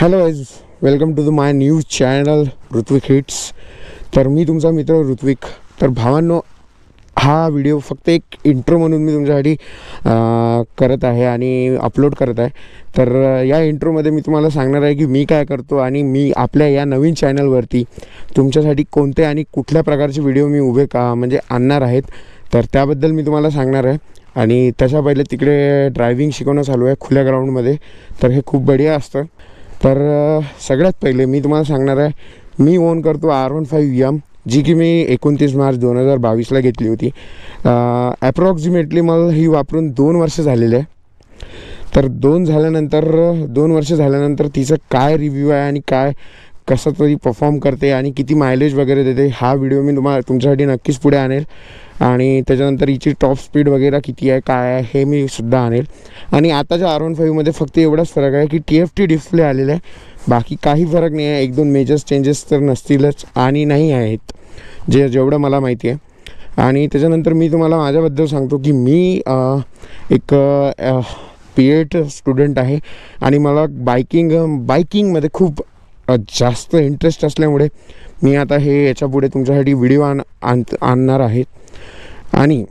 Hello guys, welcome to my news channel Ritwik hits. तर मी तुमचा मित्र ऋत्विक. तर भावांनो, हा व्हिडिओ फक्त एक इंट्रो म्हणून मी तुमच्यासाठी करत आहे आणि अपलोड करत आहे. तर या इंट्रोमध्ये मी तुम्हाला सांगणार आहे की मी काय करतो आणि मी आपल्या या नवीन चॅनलवरती तुमच्यासाठी कोणते आणि कुठल्या प्रकारचे व्हिडिओ मी म्हणजे आणणार आहेत. तर त्याबद्दल मी तुम्हाला सांगणार आहे. आणि त्याच्या पहिले तिकडे ड्रायव्हिंग शिकवणं चालू आहे खुल्या ग्राउंडमध्ये. तर हे खूप बढिया असतं. तर सगळ्यात पहिले मी तुम्हाला सांगणार आहे, मी ओन करतो R15M, जी की मी 29 मार्च 2022ला घेतली होती. ॲप्रॉक्सिमेटली मला ही वापरून 2 वर्ष झालेले आहे. तर 2 वर्ष झाल्यानंतर तिचं काय रिव्ह्यू आहे आणि काय कसं तरी परफॉर्म करते आणि किती मायलेज वगैरे देते, हा व्हिडिओ मी तुमच्यासाठी नक्कीच पुढे आणेल. आणि त्याच्यानंतर हिची टॉप स्पीड वगैरे किती आहे काय आहे हे मी सुद्धा आणेल. आणि आताच्या R15मध्ये फक्त एवढाच फरक आहे की TFT डिस्प्ले आलेला आहे, बाकी काही फरक नाही आहे. 1-2 मेजर्स चेंजेस तर नसतीलच आणि नाही आहेत जेवढं मला माहिती आहे. आणि त्याच्यानंतर मी तुम्हाला माझ्याबद्दल सांगतो की मी एक P8 स्टुडंट आहे आणि मला बाईकिंगमध्ये खूप जास्त इंटरेस्ट असल्यामुळे मी आता याच्यापुढे तुमच्यासाठी व्हिडिओ आणणार आहे. आणि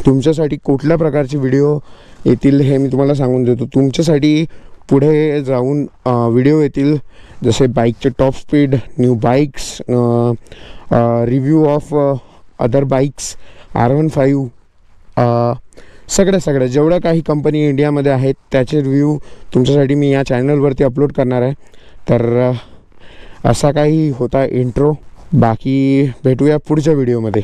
तुमच्यासाठी कुठल्या प्रकारचे व्हिडिओ येतील हे मी तुम्हाला सांगून देतो. तुमच्यासाठी पुढे जाऊन व्हिडिओ येतील जसे बाईकचे top speed, new bikes, review of other bikes, R15, सगळं जेवढं काही कंपनी इंडियामध्ये आहेत त्याचे रिव्ह्यू तुमच्यासाठी मी या चॅनलवरती अपलोड करणार आहे. तर असा काही होता इंट्रो. बाकी भेटूया पुढच्या व्हिडिओमध्ये.